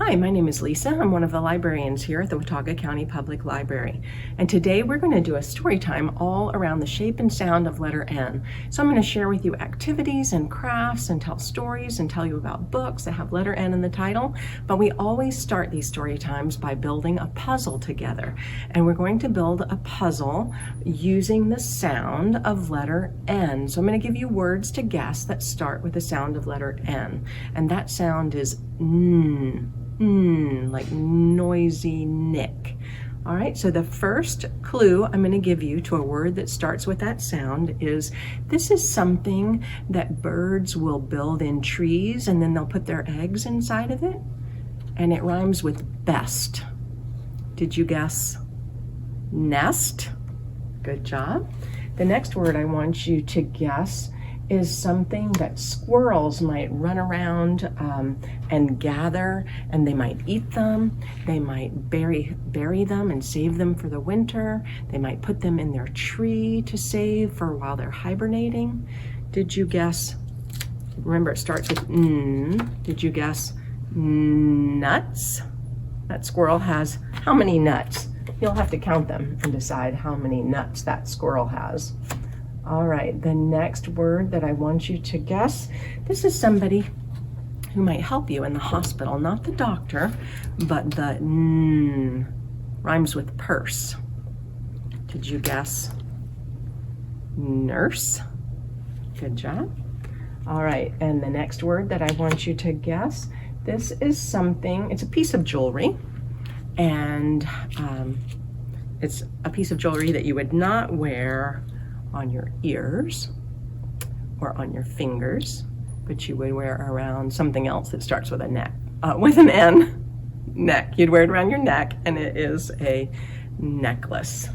Hi, my name is Lisa. I'm one of the librarians here at the Watauga County Public Library. And today we're going to do a story time all around the shape and sound of letter N. So I'm going to share with you activities and crafts and tell stories and tell you about books that have letter N in the title. But we always start these story times by building a puzzle together. And we're going to build a puzzle using the sound of letter N. So I'm going to give you words to guess that start with the sound of letter N. And that sound is N. Like noisy Nick. All right, so the first clue I'm going to give you to a word that starts with that sound is this is something that birds will build in trees and then they'll put their eggs inside of it, and it rhymes with best. Did you guess nest? Good job. The next word I want you to guess is something that squirrels might run around and gather, and they might eat them. They might bury them and save them for the winter. They might put them in their tree to save for while they're hibernating. Did you guess? Remember, it starts with N. Did you guess nuts? That squirrel has how many nuts? You'll have to count them and decide how many nuts that squirrel has. All right, the next word that I want you to guess, this is somebody who might help you in the hospital, not the doctor, but the N rhymes with purse. Did you guess nurse? Good job. All right, and the next word that I want you to guess, this is something, it's a piece of jewelry, and it's a piece of jewelry that you would not wear on your ears or on your fingers, but you would wear around something else that starts with a neck, with an N, neck. You'd wear it around your neck, and it is a necklace.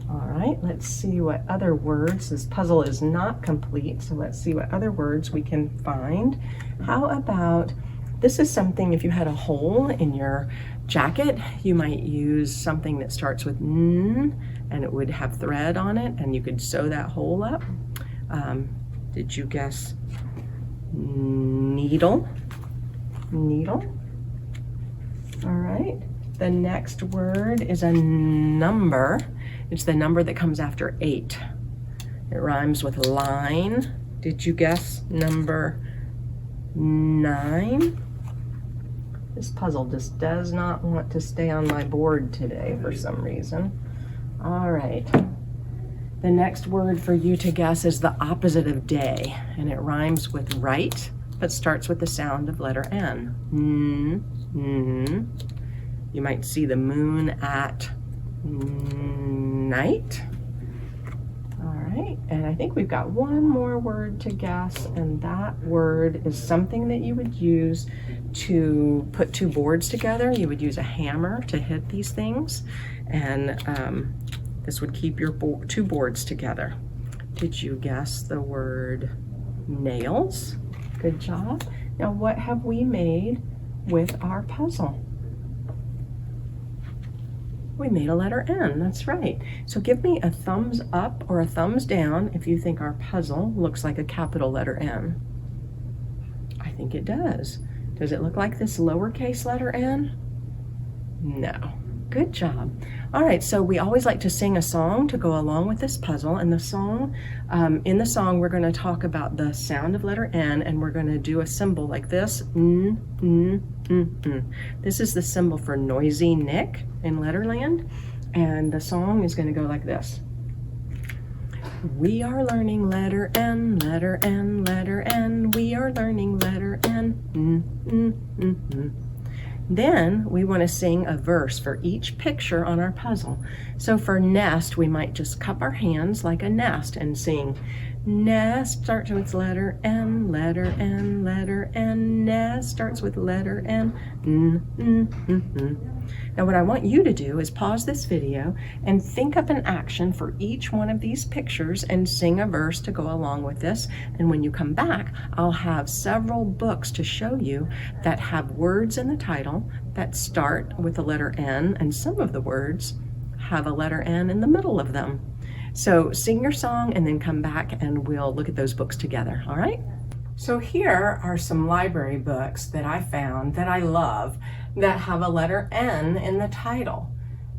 All right, let's see what other words. This puzzle is not complete, so let's see what other words we can find. How about, this is something, if you had a hole in your jacket, you might use something that starts with N, and it would have thread on it, and you could sew that hole up. Did you guess needle? Needle. All right. The next word is a number. It's the number that comes after 8. It rhymes with line. Did you guess number 9? This puzzle just does not want to stay on my board today for some reason. All right. The next word for you to guess is the opposite of day, and it rhymes with right, but starts with the sound of letter N. You might see the moon at night. All right, and I think we've got one more word to guess, and that word is something that you would use to put two boards together. You would use a hammer to hit these things, and this would keep your two boards together. Did you guess the word nails? Good job. Now, what have we made with our puzzle? We made a letter N, that's right. So give me a thumbs up or a thumbs down if you think our puzzle looks like a capital letter N. I think it does. Does it look like this lowercase letter N? No. Good job. All right, so we always like to sing a song to go along with this puzzle, and the song, in the song, we're going to talk about the sound of letter N, and we're going to do a symbol like this. This is the symbol for noisy Nick in Letterland, and the song is going to go like this. We are learning letter N, letter N, letter N. We are learning letter N. Then we want to sing a verse for each picture on our puzzle. So for nest, we might just cup our hands like a nest and sing, nest starts with letter N, letter N, letter N. Nest starts with letter N. Now what I want you to do is pause this video and think up an action for each one of these pictures and sing a verse to go along with this. And when you come back, I'll have several books to show you that have words in the title that start with the letter N, and some of the words have a letter N in the middle of them. So sing your song and then come back and we'll look at those books together, all right? So here are some library books that I found that I love that have a letter N in the title.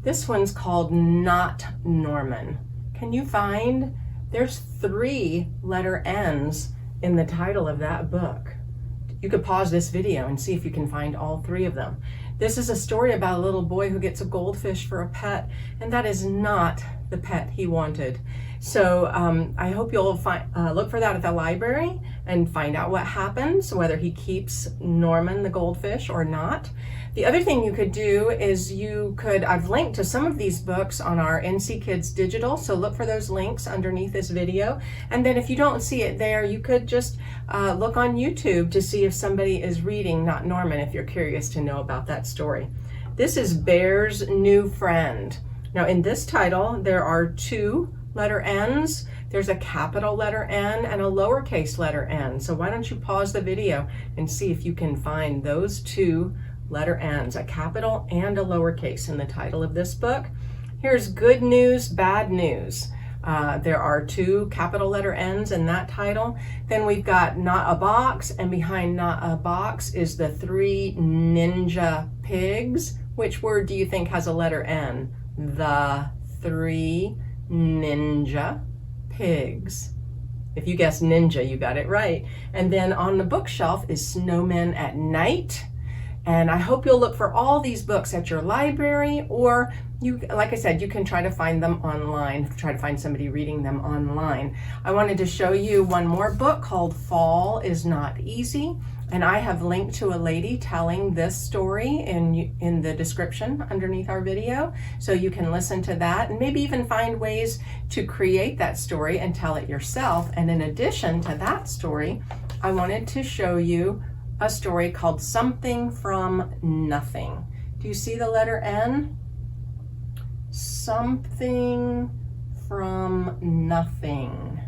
This one's called Not Norman. Can you find? There's 3 letter N's in the title of that book. You could pause this video and see if you can find all 3 of them. This is a story about a little boy who gets a goldfish for a pet, and that is not the pet he wanted. So I hope you'll look for that at the library and find out what happens, whether he keeps Norman the goldfish or not. The other thing you could do is I've linked to some of these books on our NCKIDS digital, so look for those links underneath this video. And then if you don't see it there, you could just look on YouTube to see if somebody is reading Not Norman, if you're curious to know about that story. This is Bear's New Friend. Now in this title, there are 2 letter N's. There's a capital letter N and a lowercase letter n. So why don't you pause the video and see if you can find those 2 letter N's, a capital and a lowercase in the title of this book. Here's good news, bad news. There are 2 capital letter N's in that title. Then we've got Not a Box, and behind Not a Box is the 3 ninja pigs. Which word do you think has a letter N? The 3 ninja pigs. If you guessed ninja, you got it right. And then on the bookshelf is Snowmen at Night. And I hope you'll look for all these books at your library, or like I said, you can try to find them online, try to find somebody reading them online. I wanted to show you one more book called Fall is Not Easy. And I have linked to a lady telling this story in the description underneath our video. So you can listen to that and maybe even find ways to create that story and tell it yourself. And in addition to that story, I wanted to show you a story called Something from Nothing. Do you see the letter N? Something from Nothing.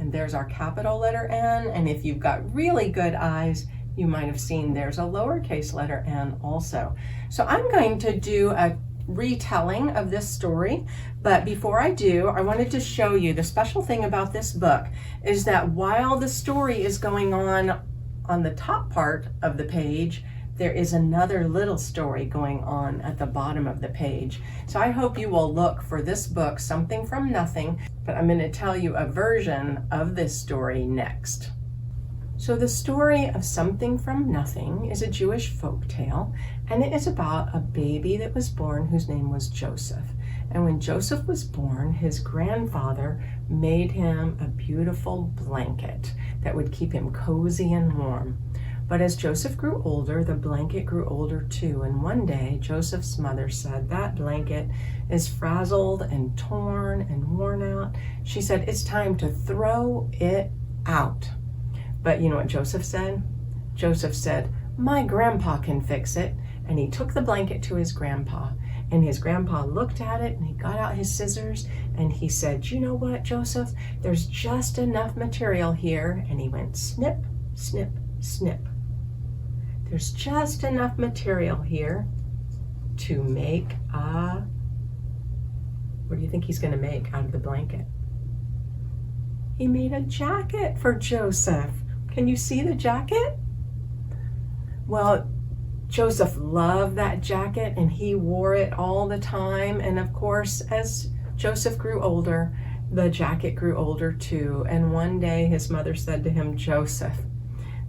And there's our capital letter N, and if you've got really good eyes, you might have seen there's a lowercase letter n also. So I'm going to do a retelling of this story, but before I do, I wanted to show you the special thing about this book is that while the story is going on the top part of the page, there is another little story going on at the bottom of the page. So I hope you will look for this book, Something from Nothing, but I'm going to tell you a version of this story next. So the story of Something from Nothing is a Jewish folk tale, and it is about a baby that was born whose name was Joseph. And when Joseph was born, his grandfather made him a beautiful blanket that would keep him cozy and warm. But as Joseph grew older, the blanket grew older too. And one day, Joseph's mother said, "That blanket is frazzled and torn and worn out." She said, "It's time to throw it out." But you know what Joseph said? Joseph said, "My grandpa can fix it." And he took the blanket to his grandpa. And his grandpa looked at it and he got out his scissors and he said, "You know what, Joseph? There's just enough material here." And he went snip, snip, snip. There's just enough material here to make what do you think he's going to make out of the blanket? He made a jacket for Joseph. Can you see the jacket? Well, Joseph loved that jacket and he wore it all the time. And of course, as Joseph grew older, the jacket grew older too. And one day his mother said to him, "Joseph,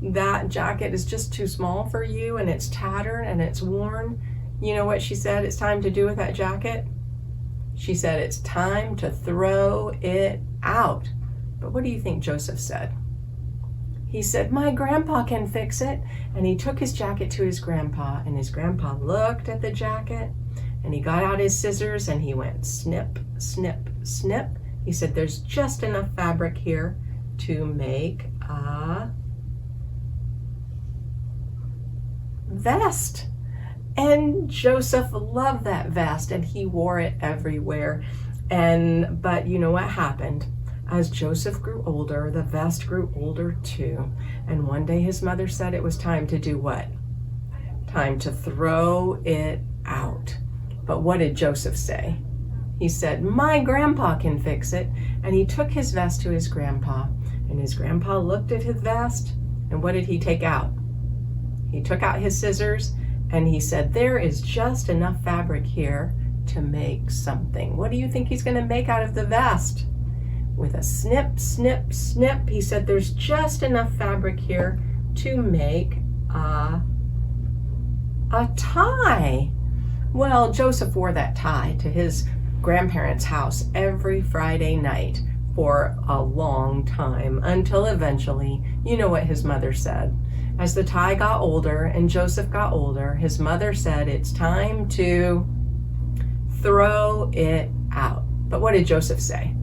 that jacket is just too small for you and it's tattered and it's worn." You know what she said it's time to do with that jacket? She said it's time to throw it out. But what do you think Joseph said? He said, "My grandpa can fix it." And he took his jacket to his grandpa, and his grandpa looked at the jacket and he got out his scissors and he went snip, snip, snip. He said, "There's just enough fabric here to make a vest." And Joseph loved that vest and he wore it everywhere. But you know what happened? As Joseph grew older, the vest grew older too. And one day his mother said it was time to do what? Time to throw it out. But what did Joseph say? He said, "My grandpa can fix it." And he took his vest to his grandpa. And his grandpa looked at his vest. And what did he take out? He took out his scissors And he said, there is just enough fabric here to make something. What do you think he's going to make out of the vest? With a snip, snip, snip, he said, there's just enough fabric here to make a tie. Well, Joseph wore that tie to his grandparents' house every Friday night for a long time, until eventually, you know what his mother said. As the tie got older and Joseph got older, his mother said, it's time to throw it out. But what did Joseph say?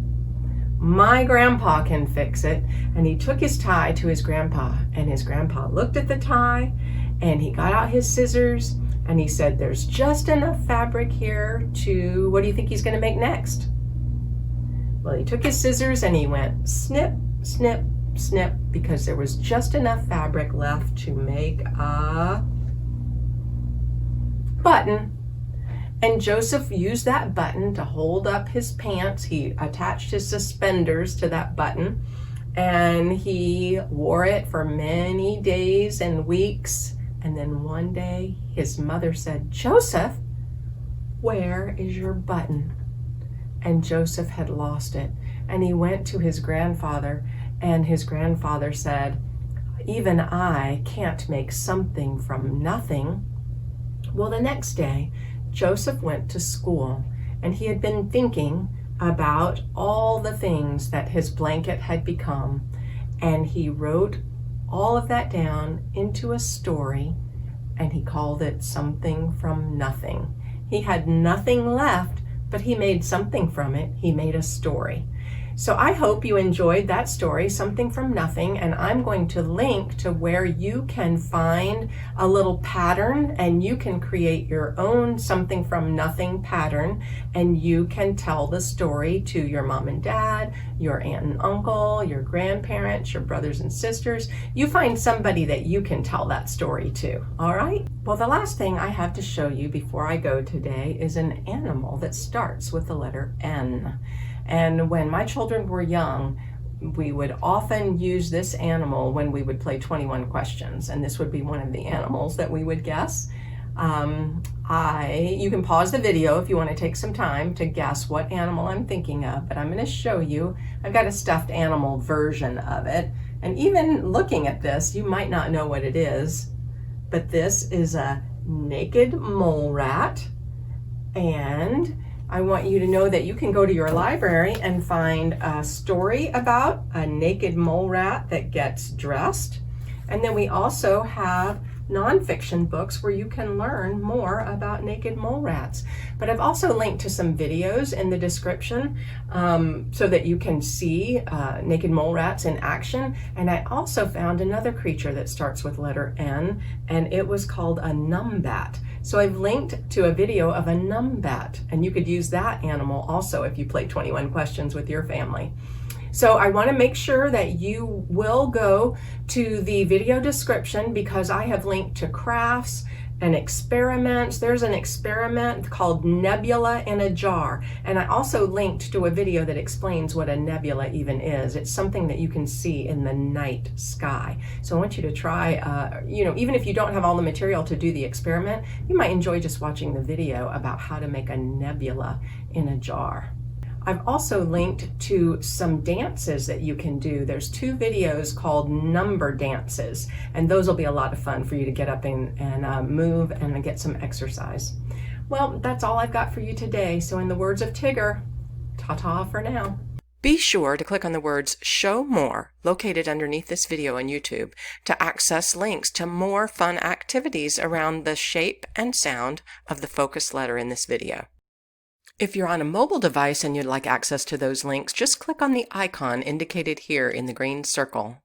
My grandpa can fix it. And he took his tie to his grandpa, and his grandpa looked at the tie, and he got out his scissors, and he said, there's just enough fabric here to, what do you think he's going to make next? Well, he took his scissors and he went snip, snip, snip, because there was just enough fabric left to make a button. And Joseph used that button to hold up his pants. He attached his suspenders to that button, and he wore it for many days and weeks. And then one day his mother said, Joseph, where is your button? And Joseph had lost it. And he went to his grandfather, and his grandfather said, even I can't make something from nothing. Well, the next day, Joseph went to school, and he had been thinking about all the things that his blanket had become, and he wrote all of that down into a story, and he called it Something from Nothing. He had nothing left, but he made something from it. He made a story. So I hope you enjoyed that story, Something from Nothing, and I'm going to link to where you can find a little pattern, and you can create your own Something from Nothing pattern, and you can tell the story to your mom and dad, your aunt and uncle, your grandparents, your brothers and sisters. You find somebody that you can tell that story to, all right? Well, the last thing I have to show you before I go today is an animal that starts with the letter N. And when my children were young, we would often use this animal when we would play 21 questions, and this would be one of the animals that we would guess. You can pause the video if you want to take some time to guess what animal I'm thinking of, but I'm going to show you. I've got a stuffed animal version of it, and even looking at this, you might not know what it is, but this is a naked mole rat, and I want you to know that you can go to your library and find a story about a naked mole rat that gets dressed. And then we also have nonfiction books where you can learn more about naked mole rats. But I've also linked to some videos in the description so that you can see naked mole rats in action. And I also found another creature that starts with letter N, and it was called a numbat. So I've linked to a video of a numbat, and you could use that animal also if you play 21 questions with your family. So I want to make sure that you will go to the video description, because I have linked to crafts and experiments. There's an experiment called Nebula in a jar, and I also linked to a video that explains what a nebula even is. It's something that you can see in the night sky. So I want you to try, even if you don't have all the material to do the experiment, you might enjoy just watching the video about how to make a nebula in a jar. I've also linked to some dances that you can do. There's 2 videos called number dances, and those will be a lot of fun for you to get up and move and get some exercise. Well, that's all I've got for you today. So in the words of Tigger, ta-ta for now. Be sure to click on the words Show More located underneath this video on YouTube to access links to more fun activities around the shape and sound of the focus letter in this video. If you're on a mobile device and you'd like access to those links, just click on the icon indicated here in the green circle.